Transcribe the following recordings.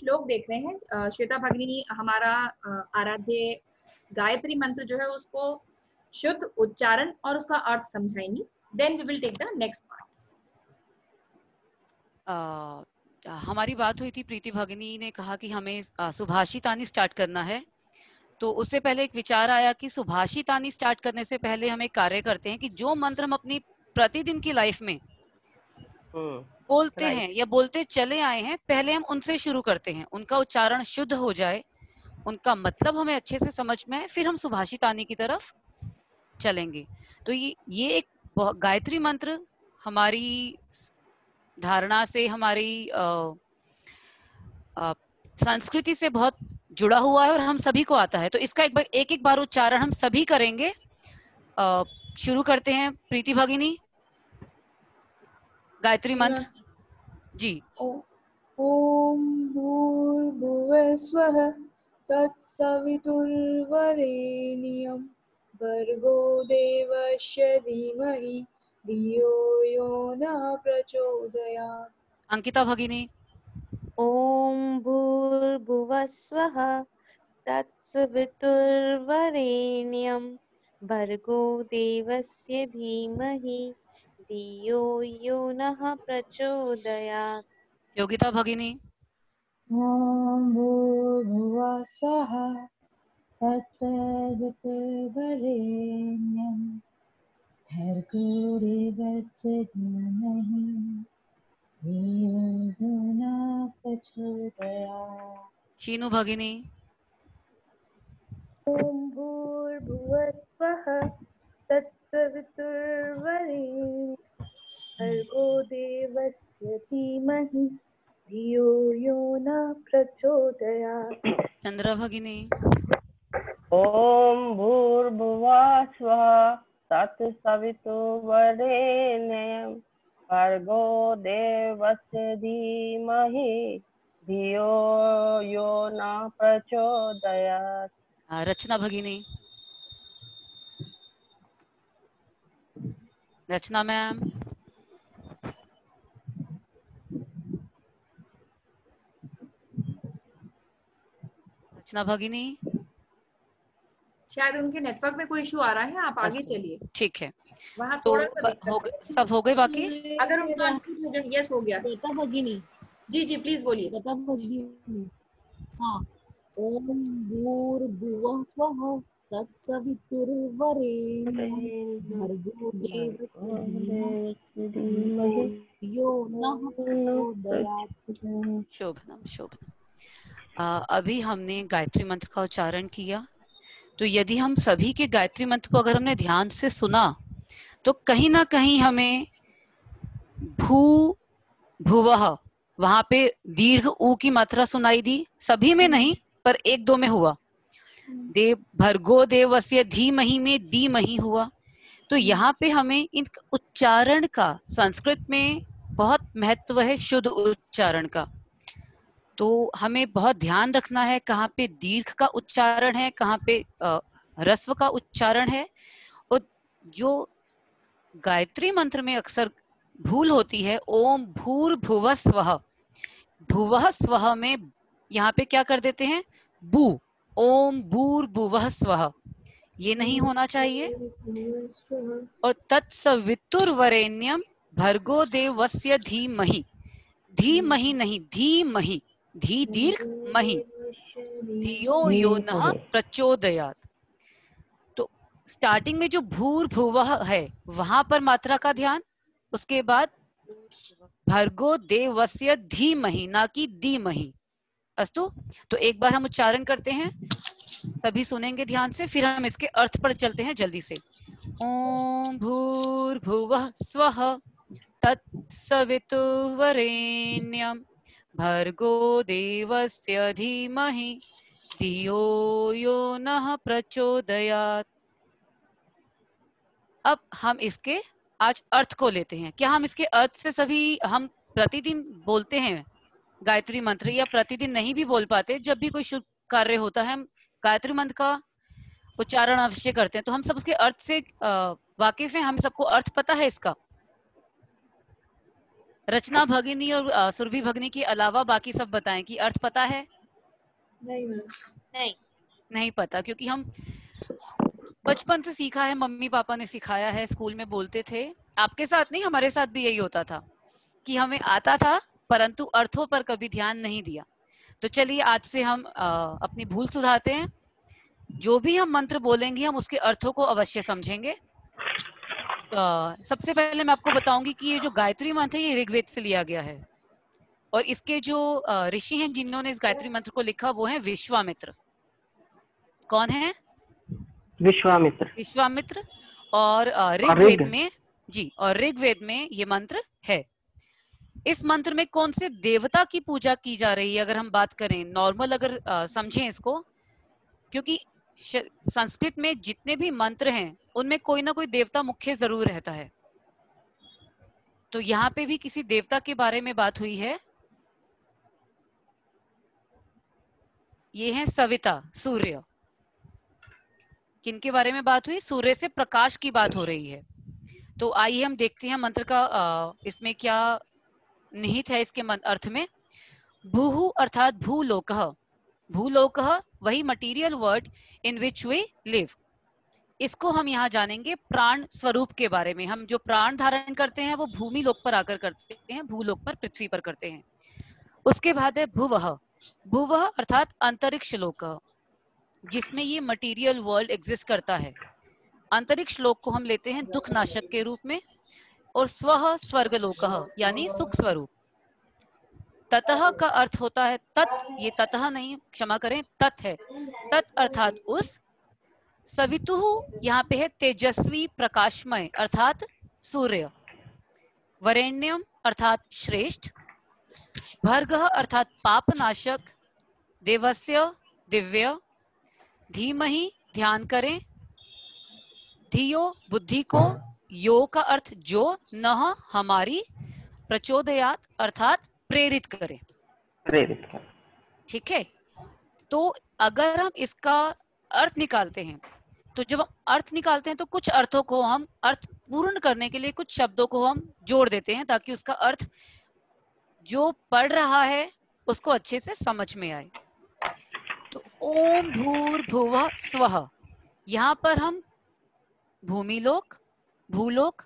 श्लोक देख रहे हैं। श्वेता भगिनी हमारा आराध्य गायत्री मंत्र जो है उसको शुद्ध उच्चारण और उसका अर्थ समझाएंगी। Then we will take the next part. हमारी बात हुई थी, प्रीति भगिनी ने कहा कि हमें सुभाषितानी स्टार्ट करना है। तो उससे पहले एक विचार आया कि सुभाषितानी स्टार्ट करने से पहले हम एक कार्य करते हैं कि जो मंत्र हम अपनी प्रतिदिन की लाइफ में बोलते हैं या बोलते चले आए हैं, पहले हम उनसे शुरू करते हैं, उनका उच्चारण शुद्ध हो जाए, उनका मतलब हमें अच्छे से समझ में आए, फिर हम सुभाषितानी की तरफ चलेंगे। तो ये एक गायत्री मंत्र हमारी धारणा से, हमारी संस्कृति से बहुत जुड़ा हुआ है और हम सभी को आता है। तो इसका एक बार उच्चारण हम सभी करेंगे। शुरू करते हैं प्रीति भगिनी, गायत्री मंत्र जी। ओम भूर्भुवः स्वः तत्सवितुर्वरेण्यं भर्गो देवस्य धीमहि धियो यो नः प्रचोदयात्। अंकिता भगिनी। ओम भूर्भुवः स्वः तत्सवितुर्वरेण्यं भर्गो देवस्य धीमहि धियो यो नः प्रचोदयात्। योगिता भगिनी। ओम भूर्भुवः स्वः तत्सवितुर्वरेण्यं भर्गो देवस्य धीमहि धियो यो नः प्रचोदयात्। शीनु भगिनी। ओम भूर्भुवः स्वः तत्सवितुर्वरेण्यं भर्गो देवस्य धीमहि धियो यो नः प्रचोदयात्। चंद्रा भगिनी। ओम भूर्भुवः स्वः तत्सवितुर्वरेण्यं भर्गो देवस्य धीमहि धियो यो नः प्रचोदयात्। रचना भगिनी। रचना मैम। रचना भगिनी। शायद उनके नेटवर्क में कोई इशू आ रहा है, आप आगे चलिए। ठीक है, वहाँ तो थोड़ा सा सब हो गए बाकी? अगर उनका यस हो गया। श्वेता भगिनी। जी जी प्लीज बोलिए। श्वेता भगिनी। हाँ। ओम भूर्भुवः स्वः तत्सवितुर्वरेण्यं भर्गो देवस्य धीमहि यो नः प्रचोदयात्। शोभनम शोभनम। अभी हमने गायत्री मंत्र का उच्चारण किया, तो यदि हम सभी के गायत्री मंत्र को अगर हमने ध्यान से सुना तो कहीं ना कहीं हमें भू भुवः वहां पे दीर्घ ऊ की मात्रा सुनाई दी। सभी में नहीं, पर एक दो में हुआ। देव भर्गो देवस्य धीमहि में धीमहि हुआ। तो यहाँ पे हमें इन उच्चारण का संस्कृत में बहुत महत्व है, शुद्ध उच्चारण का। तो हमें बहुत ध्यान रखना है कहाँ पे दीर्घ का उच्चारण है, कहाँ पे ह्रस्व का उच्चारण है। और जो गायत्री मंत्र में अक्सर भूल होती है, ओम भूर्भुवः स्वः, भुवः स्वः में यहाँ पे क्या कर देते हैं, बू। ओम भूर्भुवः स्वः ये नहीं होना चाहिए। और तत्सवितुर्वरेण्यं भर्गो देवस्य धीमहि, धीमहि नहीं धीमहि, धी दीर्घ महि, धियो यो नः प्रचोदयात्। तो स्टार्टिंग में जो भूर्भुवः है वहां पर मात्रा का ध्यान, उसके बाद भर्गो देवस्य धीमहि, ना कि धीमहि। अस्तु, तो एक बार हम उच्चारण करते हैं, सभी सुनेंगे ध्यान से, फिर हम इसके अर्थ पर चलते हैं जल्दी से। ओम भूर्भुवः स्वः तत्सवितुर्वरेण्यं भर्गो देवस्य धीमहि धियो यो नः प्रचोदयात्। अब हम इसके आज अर्थ को लेते हैं। क्या हम इसके अर्थ से सभी हम प्रतिदिन बोलते हैं गायत्री मंत्र, या प्रतिदिन नहीं भी बोल पाते, जब भी कोई शुभ कार्य होता है हम गायत्री मंत्र का उच्चारण अवश्य करते हैं। तो हम सब उसके अर्थ से वाकिफ हैं, हम सबको अर्थ पता है इसका। रचना भगिनी और सुरभि भगिनी के अलावा बाकी सब बताएं कि अर्थ पता है? नहीं मैम। नहीं। नहीं पता, क्योंकि हम बचपन से सीखा है, मम्मी पापा ने सिखाया है, स्कूल में बोलते थे। आपके साथ नहीं, हमारे साथ भी यही होता था कि हमें आता था परंतु अर्थों पर कभी ध्यान नहीं दिया। तो चलिए आज से हम अपनी भूल सुधारते हैं। जो भी हम मंत्र बोलेंगे हम उसके अर्थों को अवश्य समझेंगे। सबसे पहले मैं आपको बताऊंगी कि ये जो गायत्री मंत्र है ये ऋग्वेद से लिया गया है और इसके जो ऋषि हैं जिन्होंने इस गायत्री मंत्र को लिखा वो है विश्वामित्र। कौन है? विश्वामित्र। विश्वामित्र। और ऋग्वेद में जी, और ऋग्वेद में ये मंत्र है। इस मंत्र में कौन से देवता की पूजा की जा रही है? अगर हम बात करें नॉर्मल, अगर समझें इसको, क्योंकि संस्कृत में जितने भी मंत्र हैं उनमें कोई ना कोई देवता मुख्य जरूर रहता है। तो यहाँ पे भी किसी देवता के बारे में बात हुई है। ये है सविता, सूर्य। किनके बारे में बात हुई? सूर्य से प्रकाश की बात हो रही है। तो आइए हम देखते हैं मंत्र का इसमें क्या निहित है। इसके अर्थ में भूहु अर्थात भूलोकः। भूलोकः वही material world in which we live. इसको हम यहाँ जानेंगे प्राण स्वरूप के बारे में। हम जो प्राण धारण करते हैं वो भूमि लोक पर आकर करते हैं, भूलोक पर, पृथ्वी पर करते हैं। उसके बाद है भुवः। भुवः अर्थात अंतरिक्ष लोक, जिसमें ये मटीरियल वर्ल्ड एग्जिस्ट करता है। अंतरिक्ष लोक को हम लेते हैं दुख नाशक के रूप में। और स्वः स्वर्गलोकः यानी सुख स्वरूप। ततः का अर्थ होता है तत्, ये ततः नहीं, क्षमा करें, तत् है। तत् अर्थात उस। सवितुः यहाँ पे है तेजस्वी प्रकाशमय अर्थात सूर्य। वरेण्यम अर्थात श्रेष्ठ। भर्गः अर्थात पापनाशक। देवस्य दिव्य। धीमहि ध्यान करें। धियो बुद्धि को। यो का अर्थ जो, नह हमारी। प्रचोदयात अर्थात प्रेरित करें। प्रेरित करें, ठीक है। तो अगर हम इसका अर्थ निकालते हैं, तो जब हम अर्थ निकालते हैं तो कुछ अर्थों को हम अर्थ पूर्ण करने के लिए कुछ शब्दों को हम जोड़ देते हैं ताकि उसका अर्थ जो पढ़ रहा है उसको अच्छे से समझ में आए। तो ओम भूर्भुवः स्वः, यहाँ पर हम भूमिलोक, भूलोक,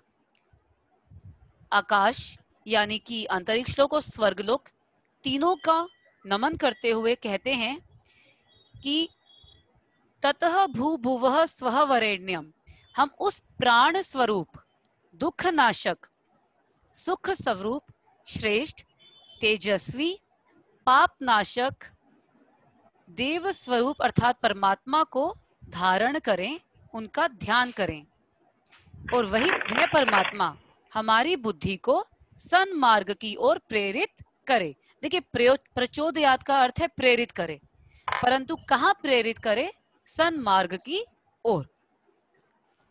आकाश यानी कि अंतरिक्ष लोक और स्वर्गलोक तीनों का नमन करते हुए कहते हैं कि ततः भूभुवः स्वः वरेण्यम। हम उस प्राण स्वरूप, दुख नाशक, सुख स्वरूप, श्रेष्ठ, तेजस्वी, पाप नाशक, देव स्वरूप अर्थात परमात्मा को धारण करें, उनका ध्यान करें। और वह परमात्मा हमारी बुद्धि को सन्मार्ग की ओर प्रेरित करे। देखिए, प्रचोदयात का अर्थ है प्रेरित करे, परंतु कहाँ प्रेरित करे? सन्मार्ग की ओर।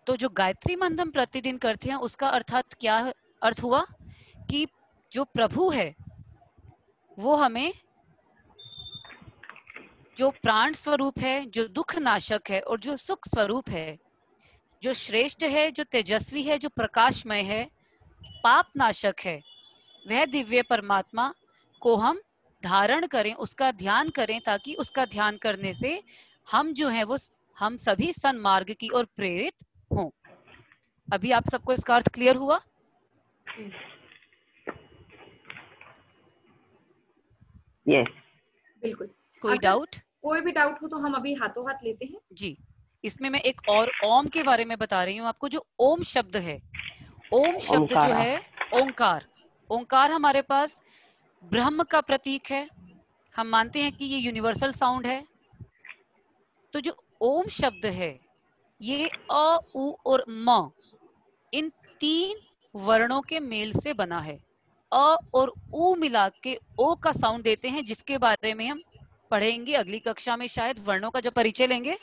तो जो गायत्री मंत्र हम प्रतिदिन करते हैं उसका अर्थात क्या अर्थ हुआ कि जो प्रभु है वो हमें, जो प्राण स्वरूप है, जो दुख नाशक है और जो सुख स्वरूप है, जो श्रेष्ठ है, जो तेजस्वी है, जो प्रकाशमय है, पाप नाशक है, वह दिव्य परमात्मा को हम धारण करें, उसका ध्यान करें, ताकि उसका ध्यान करने से हम जो है वो हम सभी सन्मार्ग की ओर प्रेरित हों। अभी आप सबको इसका अर्थ क्लियर हुआ? यस, बिल्कुल। कोई डाउट? कोई भी डाउट हो तो हम अभी हाथों हाथ लेते हैं। जी, इसमें मैं एक और ओम के बारे में बता रही हूँ आपको। जो ओम शब्द है, ओम शब्द जो है ओंकार, ओंकार हमारे पास ब्रह्म का प्रतीक है। हम मानते हैं कि ये यूनिवर्सल साउंड है। तो जो ओम शब्द है ये अ, उ और म इन तीन वर्णों के मेल से बना है। अ और उ मिला के ओ का साउंड देते हैं, जिसके बारे में हम पढ़ेंगे अगली कक्षा में, शायद वर्णों का जब परिचय लेंगे।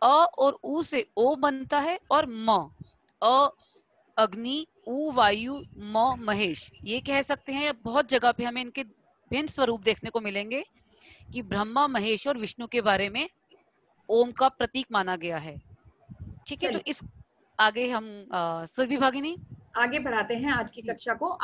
अ और उ से ओ बनता है और म, अ अग्नि, उ वायु, म महेश। ये कह सकते हैं बहुत जगह पे हमें इनके भिन्न स्वरूप देखने को मिलेंगे कि ब्रह्मा, महेश और विष्णु के बारे में ओम का प्रतीक माना गया है। ठीक है, तो इस आगे हम सुरभि भगिनी आगे बढ़ाते हैं आज की कक्षा को।